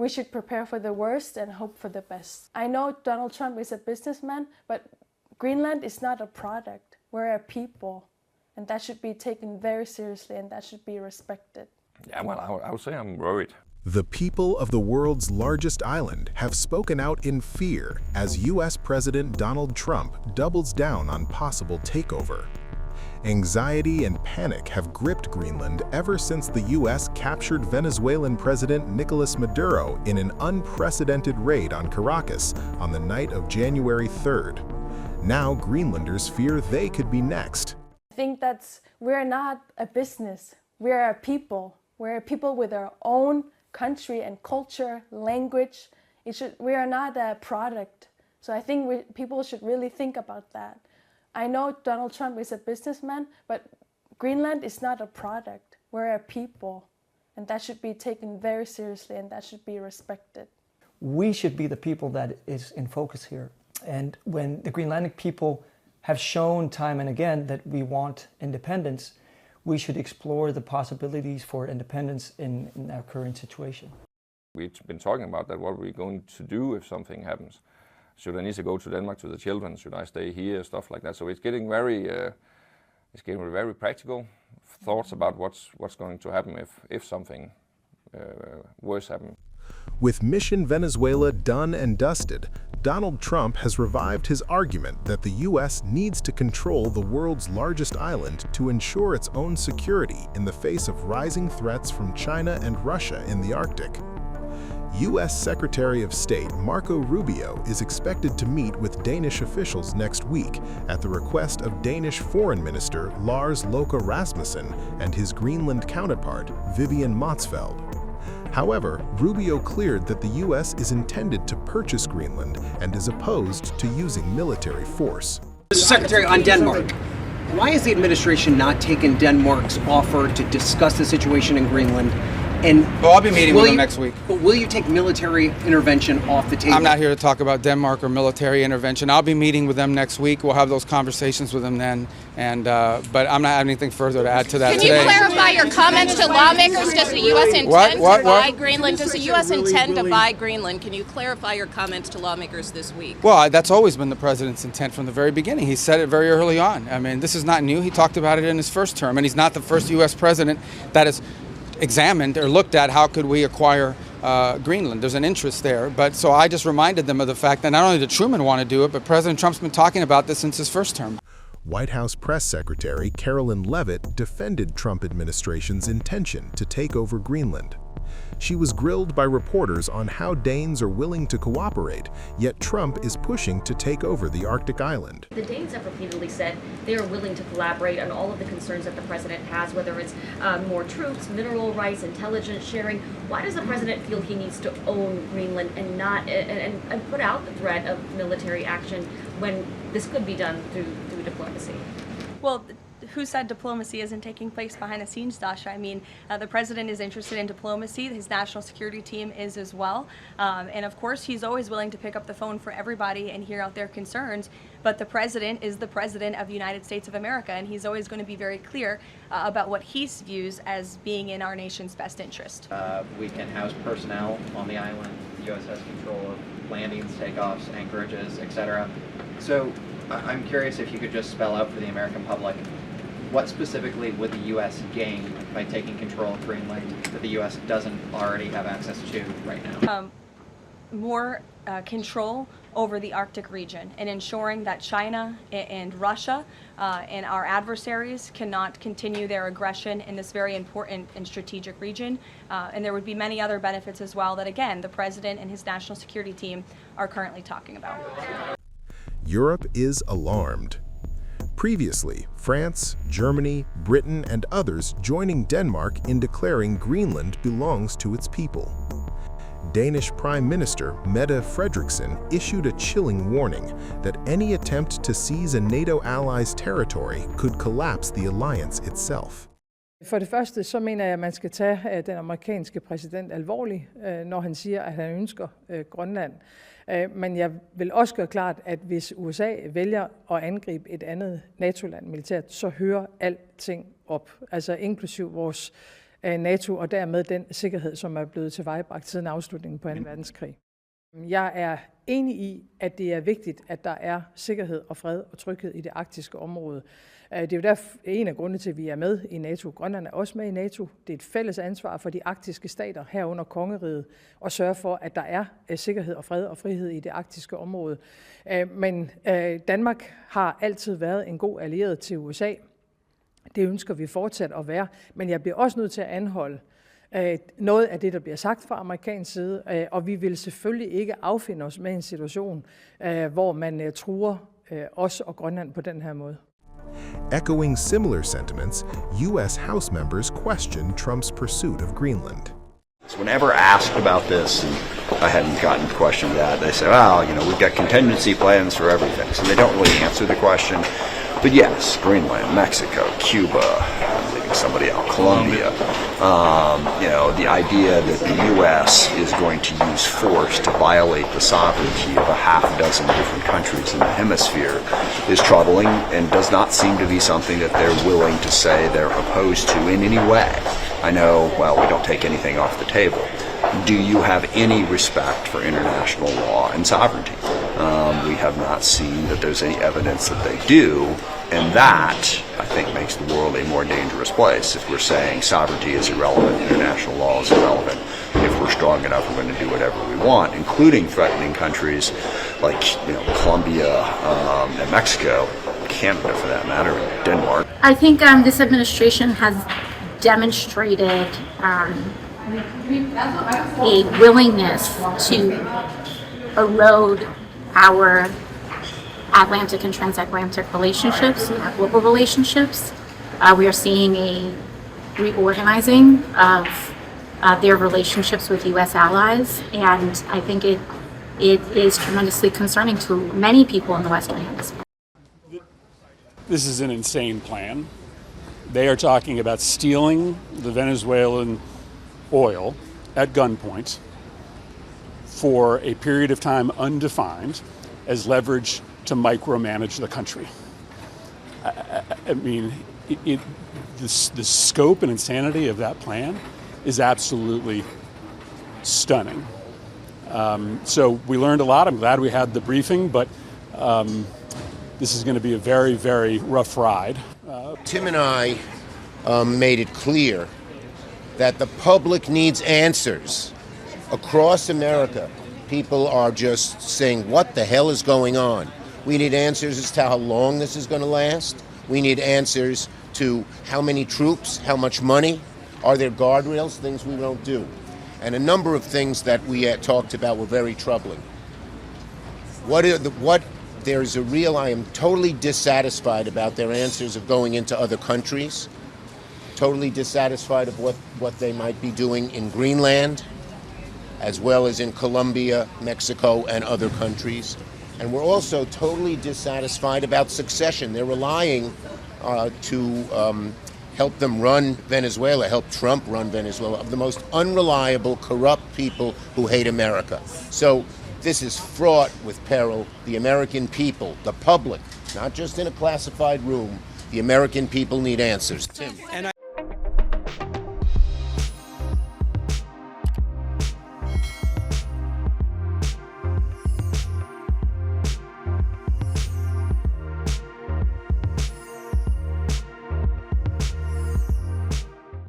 we should prepare for the worst and hope for the best. I know Donald Trump is a businessman, but Greenland is not a product. We're a people, and that should be taken very seriously, and that should be respected. Yeah, well, I would say I'm worried. The people of the world's largest island have spoken out in fear as U.S. President Donald Trump doubles down on possible takeover. Anxiety and panic have gripped Greenland ever since the U.S. captured Venezuelan President Nicolas Maduro in an unprecedented raid on Caracas on the night of January 3rd. Now Greenlanders fear they could be next. I think we're not a business, we're a people. We're a people with our own country and culture, language. We are not a product. So I think people should really think about that. I know Donald Trump is a businessman, but Greenland is not a product. We're a people, and that should be taken very seriously, and that should be respected. We should be the people that is in focus here. And when the Greenlandic people have shown time and again that we want independence, we should explore the possibilities for independence in our current situation. We've been talking about that, what we're going to do if something happens. Should I need to go to Denmark to the children? Should I stay here? Stuff like that. So it's getting very practical thoughts about what's going to happen if something worse happens. With Mission Venezuela done and dusted, Donald Trump has revived his argument that the U.S. needs to control the world's largest island to ensure its own security in the face of rising threats from China and Russia in the Arctic. U.S. Secretary of State Marco Rubio is expected to meet with Danish officials next week at the request of Danish Foreign Minister Lars Løkke Rasmussen and his Greenland counterpart Vivian Motzfeldt. However, Rubio cleared that the U.S. is intended to purchase Greenland and is opposed to using military force. Mr. Secretary, on Denmark, why has the administration not taken Denmark's offer to discuss the situation in Greenland? And well, I'll be meeting with them next week. But will you take military intervention off the table? I'm not here to talk about Denmark or military intervention. I'll be meeting with them next week. We'll have those conversations with them then. And but I'm not having anything further to add to that today. Can you clarify your comments to lawmakers? Does the U.S. intend to buy Greenland? Does the U.S. intend to buy Greenland? Can you clarify your comments to lawmakers this week? Well, that's always been the president's intent from the very beginning. He said it very early on. I mean, this is not new. He talked about it in his first term, and he's not the first U.S. president that has examined or looked at how could we acquire Greenland. There's an interest there. But so I just reminded them of the fact that not only did Truman want to do it, but President Trump's been talking about this since his first term. White House Press Secretary Carolyn Leavitt defended Trump administration's intention to take over Greenland. She was grilled by reporters on how Danes are willing to cooperate, yet Trump is pushing to take over the Arctic island. The Danes have repeatedly said they are willing to collaborate on all of the concerns that the president has, whether it's more troops, mineral rights, intelligence sharing. Why does the president feel he needs to own Greenland and not and put out the threat of military action when this could be done through diplomacy? Well, who said diplomacy isn't taking place behind the scenes, Dasha? I mean, the president is interested in diplomacy. His national security team is as well. And of course, he's always willing to pick up the phone for everybody and hear out their concerns. But the president is the president of the United States of America, and he's always going to be very clear about what he views as being in our nation's best interest. We can house personnel on the island. The U.S. has control of landings, takeoffs, anchorages, etc. So I'm curious if you could just spell out for the American public, what specifically would the U.S. gain by taking control of Greenland that the U.S. doesn't already have access to right now? More control over the Arctic region and ensuring that China and Russia and our adversaries cannot continue their aggression in this very important and strategic region. And there would be many other benefits as well that, again, the president and his national security team are currently talking about. Europe is alarmed. Previously, France, Germany, Britain, and others joining Denmark in declaring Greenland belongs to its people. Danish Prime Minister Mette Frederiksen issued a chilling warning that any attempt to seize a NATO ally's territory could collapse the alliance itself. For det første så mener jeg, at man skal tage den amerikanske præsident alvorligt, når han siger, at han ønsker Grønland. Men jeg vil også gøre klart, at hvis USA vælger at angribe et andet NATO-land militært, så hører alting op, altså inklusiv vores NATO og dermed den sikkerhed, som er blevet tilvejebragt siden afslutningen på 2. verdenskrig. Jeg er enig i, at det er vigtigt, at der er sikkerhed og fred og tryghed i det arktiske område. Det er jo derfor en af grundene til, at vi er med i NATO. Grønland er også med i NATO. Det er et fælles ansvar for de arktiske stater herunder kongeriget at sørge for, at der er sikkerhed og fred og frihed i det arktiske område. Men Danmark har altid været en god allieret til USA. Det ønsker vi fortsat at være. Men jeg bliver også nødt til at anholde noget af det, der bliver sagt fra amerikansk side, og vi vil selvfølgelig ikke affinde os med en situation, hvor man truer os og Grønland på den her måde. Echoing similar sentiments, U.S. House members question Trump's pursuit of Greenland. Whenever asked about this, and I hadn't gotten the question yet, they say, well, you know, we've got contingency plans for everything. So they don't really answer the question. But yes, Greenland, Mexico, Cuba, I'm leaving somebody out, Colombia. You know, the idea that the U.S. is going to use force to violate the sovereignty of a half dozen different countries in the hemisphere is troubling and does not seem to be something that they're willing to say they're opposed to in any way. I know, well, we don't take anything off the table. Do you have any respect for international law and sovereignty? We have not seen that there's any evidence that they do, and that, I think, makes the world a more dangerous place. If we're saying sovereignty is irrelevant, international law is irrelevant, if we're strong enough, we're going to do whatever we want, including threatening countries like, you know, Colombia and Mexico, Canada for that matter, and Denmark. I think this administration has demonstrated a willingness to erode our Atlantic and transatlantic relationships, our global relationships. We are seeing a reorganizing of their relationships with U.S. allies, and I think it is tremendously concerning to many people in the Western Hemisphere. This is an insane plan. They are talking about stealing the Venezuelan oil at gunpoint for a period of time undefined as leverage to micromanage the country. I mean, the scope and insanity of that plan is absolutely stunning. So we learned a lot. I'm glad we had the briefing, but this is going to be a very, very rough ride. Tim and I made it clear that the public needs answers. Across America, people are just saying, what the hell is going on? We need answers as to how long this is going to last. We need answers to how many troops, how much money, are there guardrails, things we don't do. And a number of things that we talked about were very troubling. There's a real, I am totally dissatisfied about their answers of going into other countries, totally dissatisfied of what they might be doing in Greenland, as well as in Colombia, Mexico, and other countries. And we're also totally dissatisfied about succession. They're relying to help them run Venezuela, help Trump run Venezuela, of the most unreliable, corrupt people who hate America. So this is fraught with peril. The American people, the public, not just in a classified room, the American people need answers. Tim.